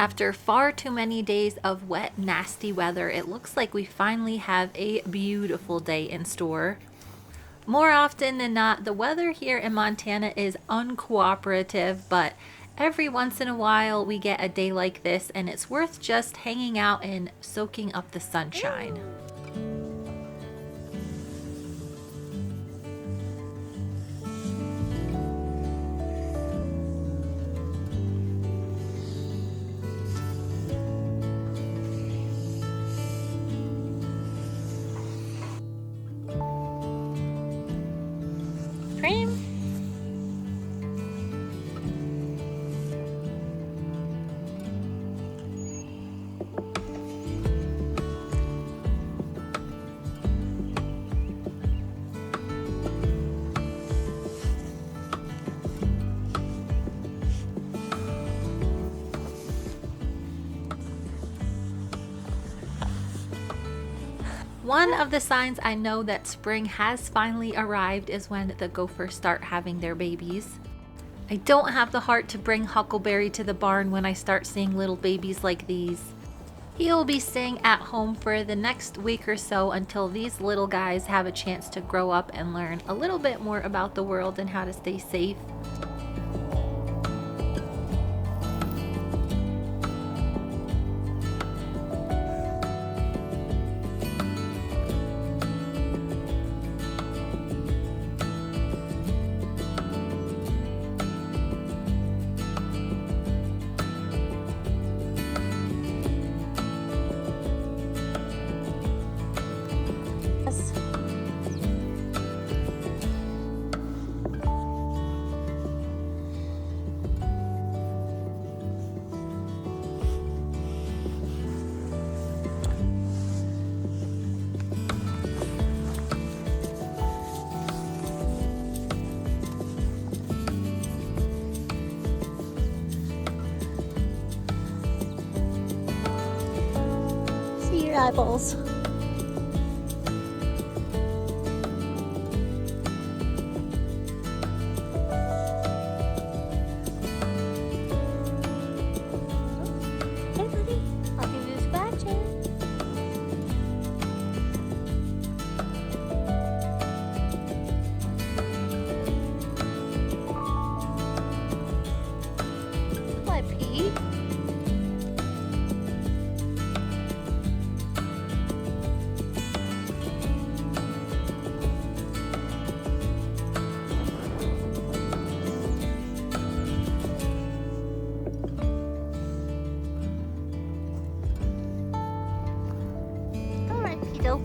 After far too many days of wet, nasty weather, it looks like we finally have a beautiful day in store. More often than not, the weather here in Montana is uncooperative, but every once in a while we get a day like this and it's worth just hanging out and soaking up the sunshine. Cream. One of the signs I know that spring has finally arrived is when the gophers start having their babies. I don't have the heart to bring Huckleberry to the barn when I start seeing little babies like these. He'll be staying at home for the next week or so until these little guys have a chance to grow up and learn a little bit more about the world and how to stay safe. See your eyeballs. Hey buddy, I'll give you a scratching. What, Pete? All right, Pedo.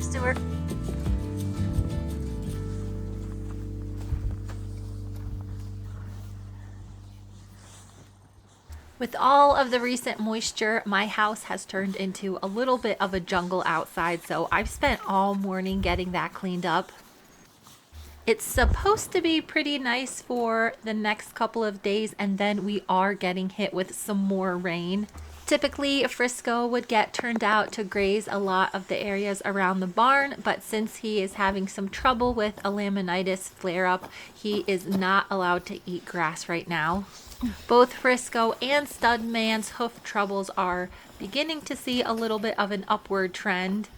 Stewart. With all of the recent moisture, my house has turned into a little bit of a jungle outside, so I've spent all morning getting that cleaned up. It's supposed to be pretty nice for the next couple of days, and then we are getting hit with some more rain. Typically, Frisco would get turned out to graze a lot of the areas around the barn, but since he is having some trouble with a laminitis flare-up, he is not allowed to eat grass right now. Both Frisco and Studman's hoof troubles are beginning to see a little bit of an upward trend.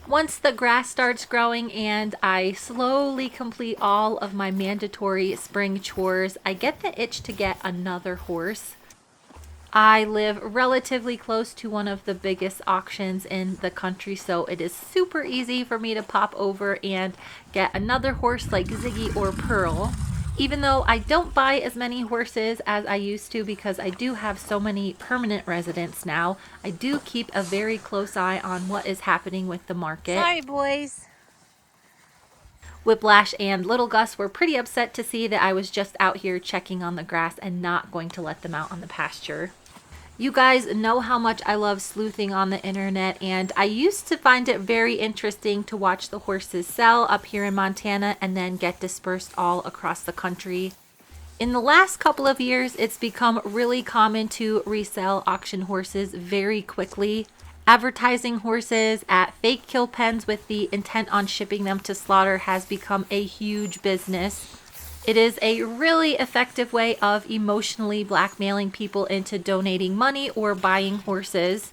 Once the grass starts growing and I slowly complete all of my mandatory spring chores, I get the itch to get another horse. I live relatively close to one of the biggest auctions in the country, so it is super easy for me to pop over and get another horse like Ziggy or Pearl. Even though I don't buy as many horses as I used to because I do have so many permanent residents now, I do keep a very close eye on what is happening with the market. Sorry, boys. Whiplash and Little Gus were pretty upset to see that I was just out here checking on the grass and not going to let them out on the pasture. You guys know how much I love sleuthing on the internet, and I used to find it very interesting to watch the horses sell up here in Montana and then get dispersed all across the country. In the last couple of years, it's become really common to resell auction horses very quickly. Advertising horses at fake kill pens with the intent on shipping them to slaughter has become a huge business. It is a really effective way of emotionally blackmailing people into donating money or buying horses.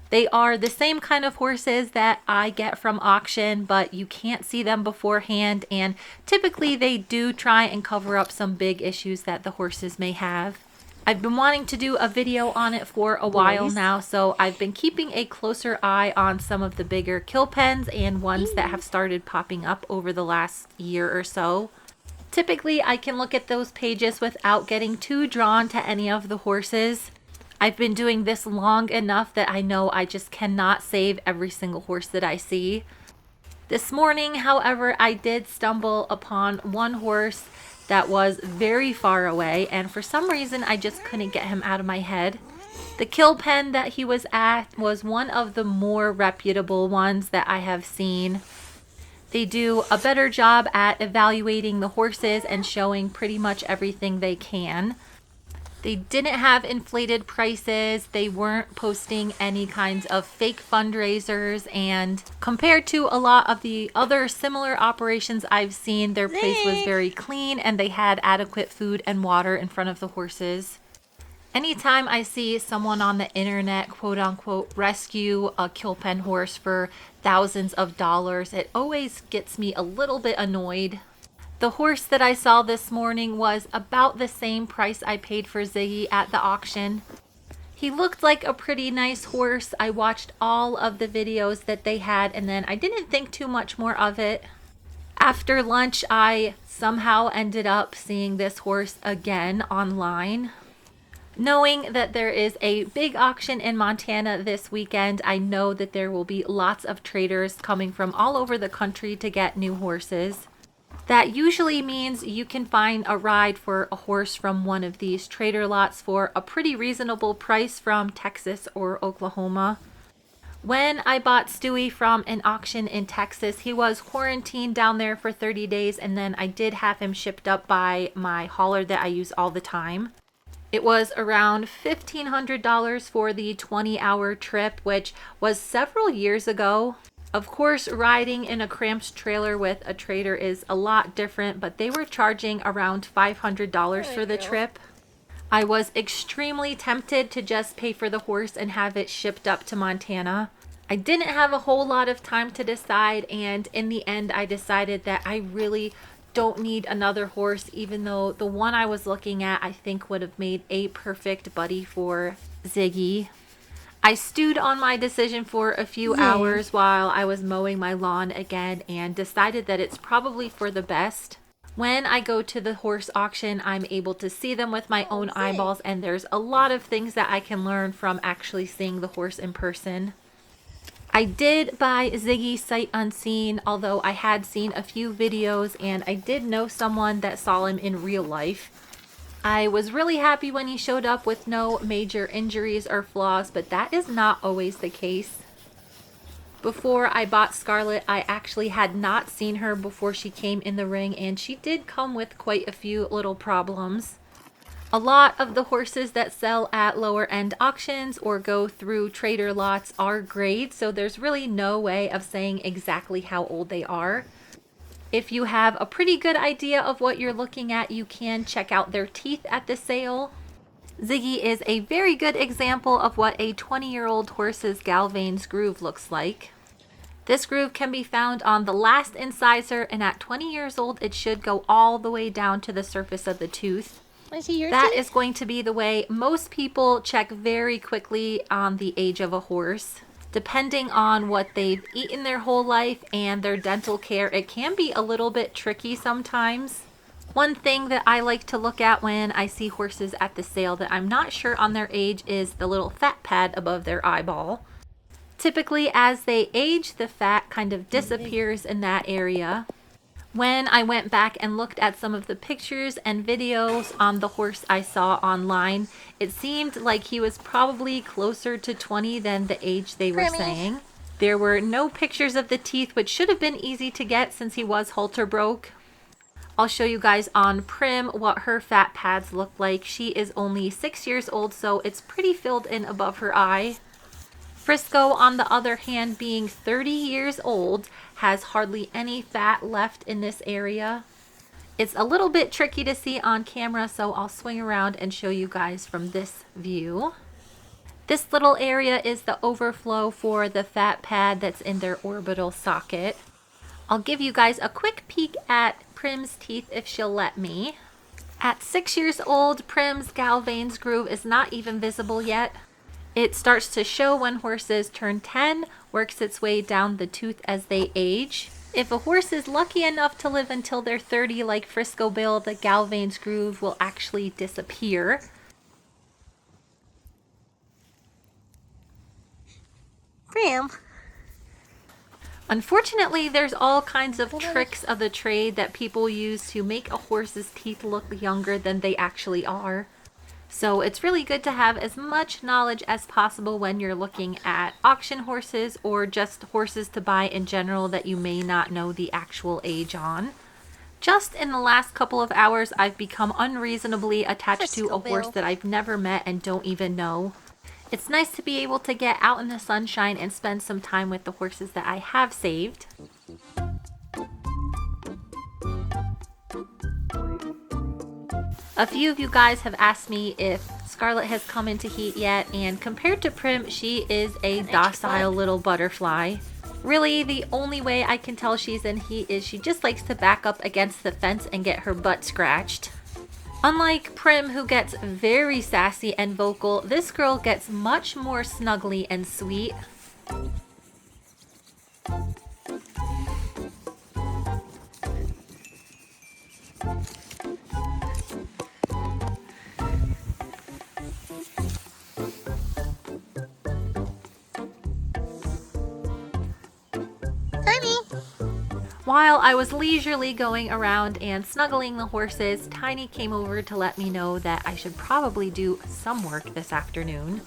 They are the same kind of horses that I get from auction, but you can't see them beforehand, and typically they do try and cover up some big issues that the horses may have. I've been wanting to do a video on it for a while now, so I've been keeping a closer eye on some of the bigger kill pens and ones that have started popping up over the last year or so. Typically, I can look at those pages without getting too drawn to any of the horses. I've been doing this long enough that I know I just cannot save every single horse that I see. This morning, however, I did stumble upon one horse that was very far away, and for some reason I just couldn't get him out of my head. The kill pen that he was at was one of the more reputable ones that I have seen. They do a better job at evaluating the horses and showing pretty much everything they can. They didn't have inflated prices. They weren't posting any kinds of fake fundraisers. And compared to a lot of the other similar operations I've seen, their place was very clean and they had adequate food and water in front of the horses. Anytime I see someone on the internet, quote unquote, rescue a kill pen horse for thousands of dollars, it always gets me a little bit annoyed. The horse that I saw this morning was about the same price I paid for Ziggy at the auction. He looked like a pretty nice horse. I watched all of the videos that they had and then I didn't think too much more of it. After lunch, I somehow ended up seeing this horse again online. Knowing that there is a big auction in Montana this weekend, I know that there will be lots of traders coming from all over the country to get new horses. That usually means you can find a ride for a horse from one of these trader lots for a pretty reasonable price from Texas or Oklahoma. When I bought Stewie from an auction in Texas, he was quarantined down there for 30 days and then I did have him shipped up by my hauler that I use all the time. It was around $1,500 for the 20-hour trip, which was several years ago. Of course, riding in a cramped trailer with a trader is a lot different, but they were charging around $500 for the trip. I was extremely tempted to just pay for the horse and have it shipped up to Montana. I didn't have a whole lot of time to decide, and in the end I decided that I really don't need another horse, even though the one I was looking at I think would have made a perfect buddy for Ziggy. I stewed on my decision for a few hours while I was mowing my lawn again and decided that it's probably for the best. When I go to the horse auction, I'm able to see them with my own eyeballs, and there's a lot of things that I can learn from actually seeing the horse in person. I did buy Ziggy sight unseen, although I had seen a few videos and I did know someone that saw him in real life. I was really happy when he showed up with no major injuries or flaws, but that is not always the case. Before I bought Scarlet, I actually had not seen her before she came in the ring, and she did come with quite a few little problems. A lot of the horses that sell at lower end auctions or go through trader lots are grade, so there's really no way of saying exactly how old they are. If you have a pretty good idea of what you're looking at, you can check out their teeth at the sale. Ziggy is a very good example of what a 20-year-old horse's Galvane's groove looks like. This groove can be found on the last incisor, and at 20 years old, it should go all the way down to the surface of the tooth. That is going to be the way most people check very quickly on the age of a horse. Depending on what they've eaten their whole life and their dental care, it can be a little bit tricky sometimes. One thing that I like to look at when I see horses at the sale that I'm not sure on their age is the little fat pad above their eyeball. Typically, as they age, the fat kind of disappears in that area. When I went back and looked at some of the pictures and videos on the horse I saw online, it seemed like he was probably closer to 20 than the age they were saying. There were no pictures of the teeth, which should have been easy to get since he was halter broke. I'll show you guys on Prim what her fat pads look like. She is only 6 years old, so it's pretty filled in above her eye. Frisco, on the other hand, being 30 years old, has hardly any fat left in this area. It's a little bit tricky to see on camera, so I'll swing around and show you guys from this view. This little area is the overflow for the fat pad that's in their orbital socket. I'll give you guys a quick peek at Prim's teeth if she'll let me. At 6 years old, Prim's Galvane's groove is not even visible yet. It starts to show when horses turn 10, works its way down the tooth as they age. If a horse is lucky enough to live until they're 30 like Frisco Bill, the Galvane's groove will actually disappear. Prim. Unfortunately, there's all kinds of tricks of the trade that people use to make a horse's teeth look younger than they actually are. So it's really good to have as much knowledge as possible when you're looking at auction horses or just horses to buy in general that you may not know the actual age on. Just in the last couple of hours, I've become unreasonably attached to a horse that I've never met and don't even know. It's nice to be able to get out in the sunshine and spend some time with the horses that I have saved. A few of you guys have asked me if Scarlet has come into heat yet, and compared to Prim, she is a docile little butterfly. Really, the only way I can tell she's in heat is she just likes to back up against the fence and get her butt scratched. Unlike Prim, who gets very sassy and vocal, this girl gets much more snuggly and sweet. While I was leisurely going around and snuggling the horses, Tiny came over to let me know that I should probably do some work this afternoon.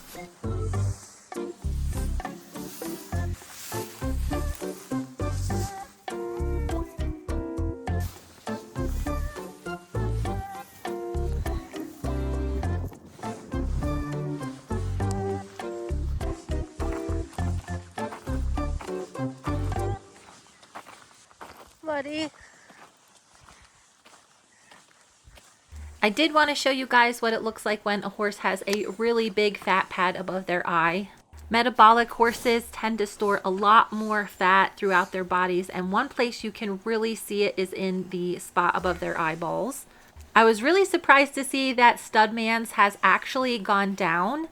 Buddy. I did want to show you guys what it looks like when a horse has a really big fat pad above their eye. Metabolic horses tend to store a lot more fat throughout their bodies, and one place you can really see it is in the spot above their eyeballs. I was really surprised to see that Studman's has actually gone down.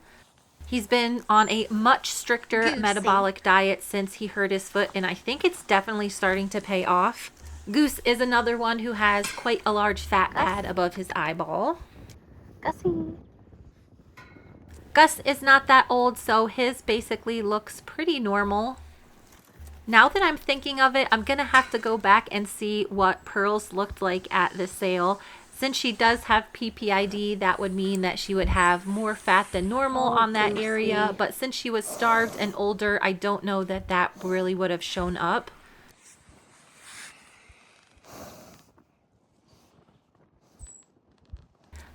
He's been on a much stricter Goosey. metabolic diet since he hurt his foot, and I think it's definitely starting to pay off. Goose is another one who has quite a large fat pad above his eyeball. Gussie. Gus is not that old, so his basically looks pretty normal. Now that I'm thinking of it, I'm going to have to go back and see what Pearl's looked like at the sale. Since she does have PPID, that would mean that she would have more fat than normal on that area. But since she was starved and older, I don't know that that really would have shown up.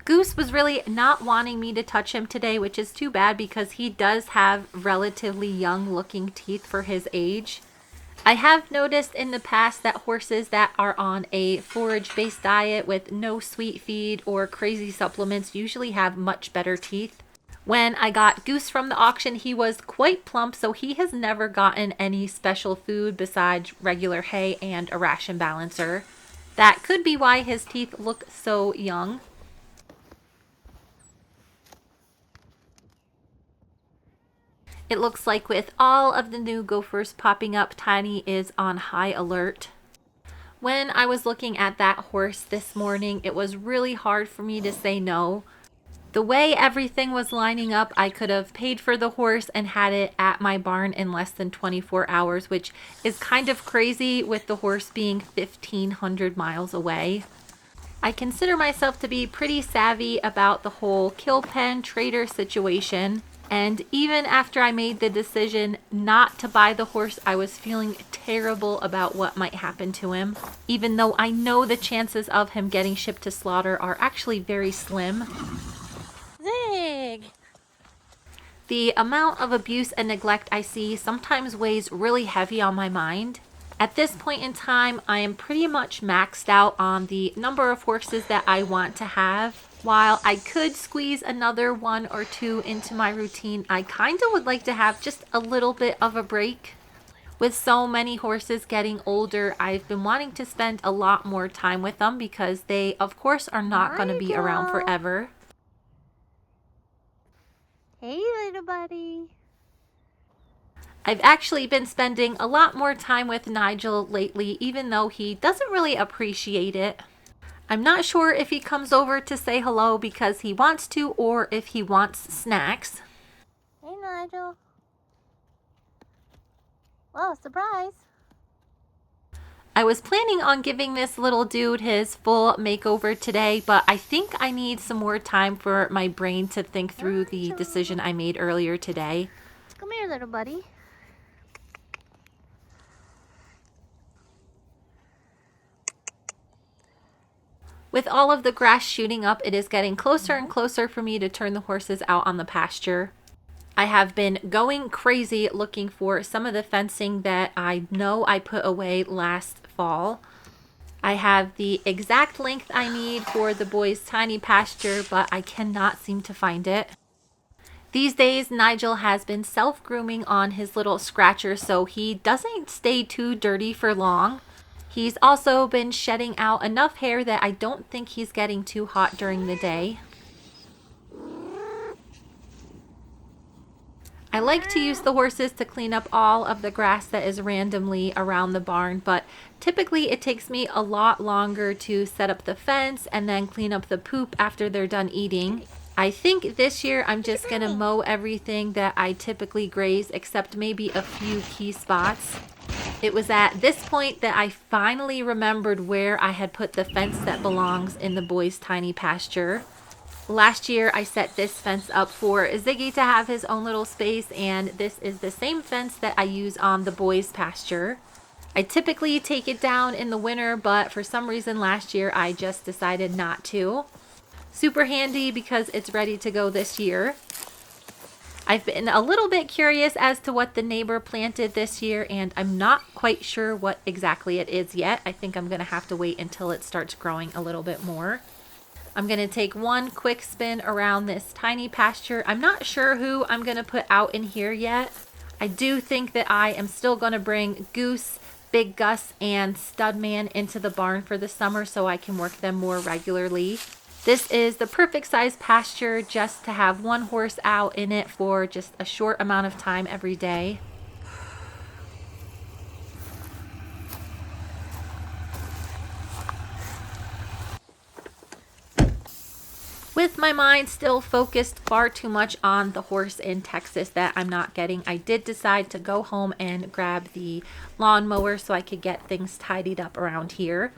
Goose was really not wanting me to touch him today, which is too bad because he does have relatively young looking teeth for his age. I have noticed in the past that horses that are on a forage-based diet with no sweet feed or crazy supplements usually have much better teeth. When I got Goose from the auction, he was quite plump, so he has never gotten any special food besides regular hay and a ration balancer. That could be why his teeth look so young. It looks like with all of the new Gophers popping up, Tiny is on high alert. When I was looking at that horse this morning, it was really hard for me to say no. The way everything was lining up, I could have paid for the horse and had it at my barn in less than 24 hours, which is kind of crazy with the horse being 1,500 miles away. I consider myself to be pretty savvy about the whole kill pen trader situation. And even after I made the decision not to buy the horse, I was feeling terrible about what might happen to him, even though I know the chances of him getting shipped to slaughter are actually very slim. Zig. The amount of abuse and neglect I see sometimes weighs really heavy on my mind. At this point in time, I am pretty much maxed out on the number of horses that I want to have. While I could squeeze another 1 or 2 into my routine, I kind of would like to have just a little bit of a break. With so many horses getting older, I've been wanting to spend a lot more time with them because they, of course, are not going to be around forever. Hey, little buddy. I've actually been spending a lot more time with Nigel lately, even though he doesn't really appreciate it. I'm not sure if he comes over to say hello because he wants to or if he wants snacks. Hey, Nigel. Whoa, surprise. I was planning on giving this little dude his full makeover today, but I think I need some more time for my brain to think through the decision I made earlier today. Come here, little buddy. With all of the grass shooting up, it is getting closer and closer for me to turn the horses out on the pasture. I have been going crazy looking for some of the fencing that I know I put away last fall. I have the exact length I need for the boys' tiny pasture, but I cannot seem to find it. These days, Nigel has been self-grooming on his little scratcher so he doesn't stay too dirty for long. He's also been shedding out enough hair that I don't think he's getting too hot during the day. I like to use the horses to clean up all of the grass that is randomly around the barn, but typically it takes me a lot longer to set up the fence and then clean up the poop after they're done eating. I think this year I'm just going to mow everything that I typically graze except maybe a few key spots. It was at this point that I finally remembered where I had put the fence that belongs in the boys' tiny pasture. Last year I set this fence up for Ziggy to have his own little space, and this is the same fence that I use on the boys' pasture. I typically take it down in the winter, but for some reason last year I just decided not to. Super handy because it's ready to go this year. I've been a little bit curious as to what the neighbor planted this year, and I'm not quite sure what exactly it is yet. I think I'm going to have to wait until it starts growing a little bit more. I'm going to take one quick spin around this tiny pasture. I'm not sure who I'm going to put out in here yet. I do think that I am still going to bring Goose, Big Gus, and Studman into the barn for the summer so I can work them more regularly. This is the perfect size pasture just to have one horse out in it for just a short amount of time every day. With my mind still focused far too much on the horse in Texas that I'm not getting, I did decide to go home and grab the lawnmower so I could get things tidied up around here.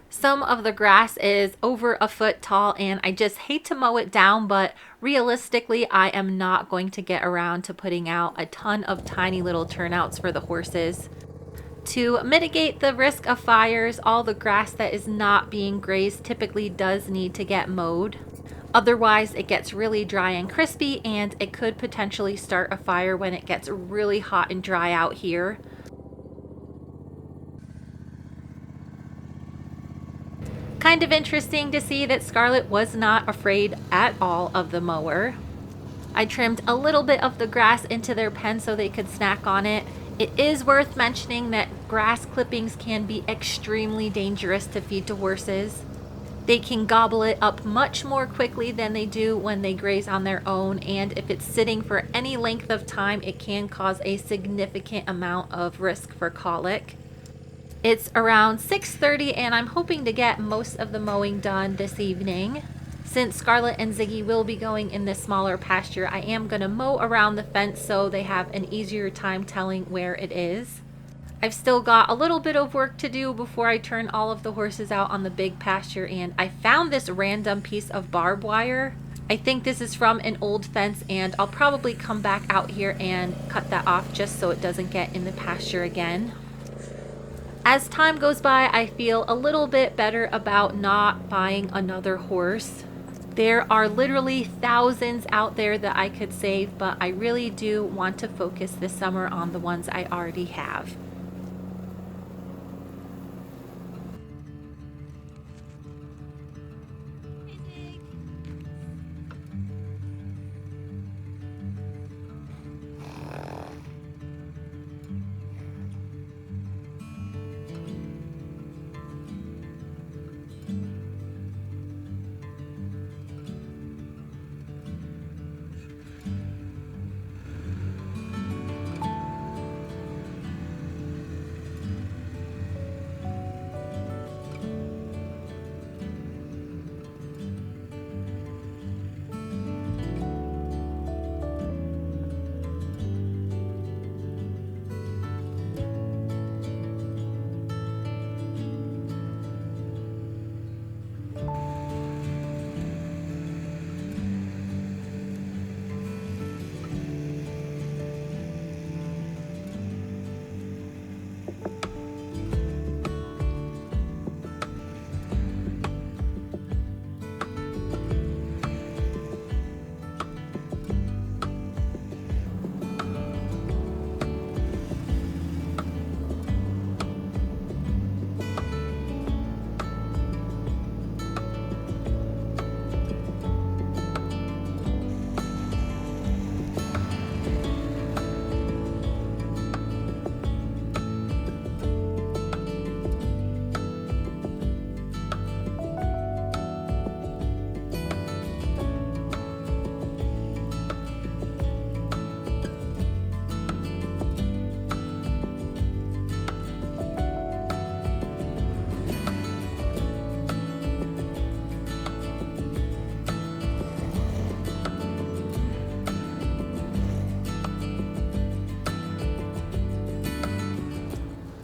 Some of the grass is over a foot tall and I just hate to mow it down, but realistically I am not going to get around to putting out a ton of tiny little turnouts for the horses. To mitigate the risk of fires, all the grass that is not being grazed typically does need to get mowed. Otherwise, it gets really dry and crispy, and it could potentially start a fire when it gets really hot and dry out here. Kind of interesting to see that Scarlet was not afraid at all of the mower. I trimmed a little bit of the grass into their pen so they could snack on it. It is worth mentioning that grass clippings can be extremely dangerous to feed to horses. They can gobble it up much more quickly than they do when they graze on their own, and if it's sitting for any length of time, it can cause a significant amount of risk for colic. It's around 6:30 and I'm hoping to get most of the mowing done this evening. Since Scarlet and Ziggy will be going in this smaller pasture, I am going to mow around the fence so they have an easier time telling where it is. I've still got a little bit of work to do before I turn all of the horses out on the big pasture, and I found this random piece of barbed wire. I think this is from an old fence, and I'll probably come back out here and cut that off just so it doesn't get in the pasture again. As time goes by, I feel a little bit better about not buying another horse. There are literally thousands out there that I could save, but I really do want to focus this summer on the ones I already have.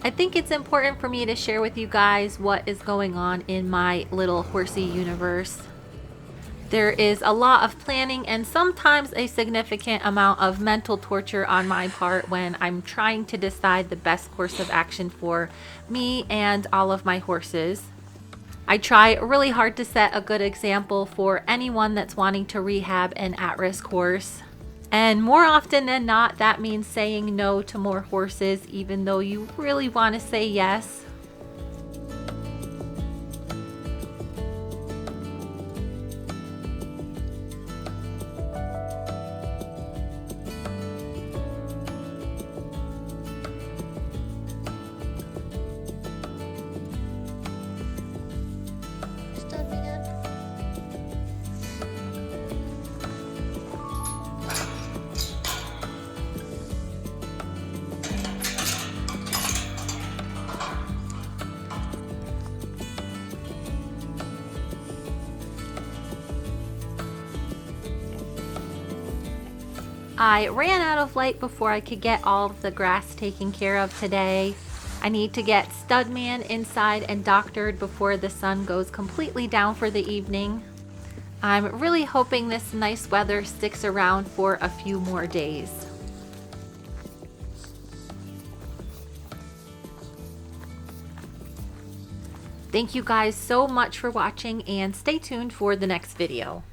I think it's important for me to share with you guys what is going on in my little horsey universe. There is a lot of planning and sometimes a significant amount of mental torture on my part when I'm trying to decide the best course of action for me and all of my horses. I try really hard to set a good example for anyone that's wanting to rehab an at-risk horse. And more often than not, that means saying no to more horses, even though you really want to say yes. Starting up. I ran out of light before I could get all of the grass taken care of today. I need to get Studman inside and doctored before the sun goes completely down for the evening. I'm really hoping this nice weather sticks around for a few more days. Thank you guys so much for watching and stay tuned for the next video.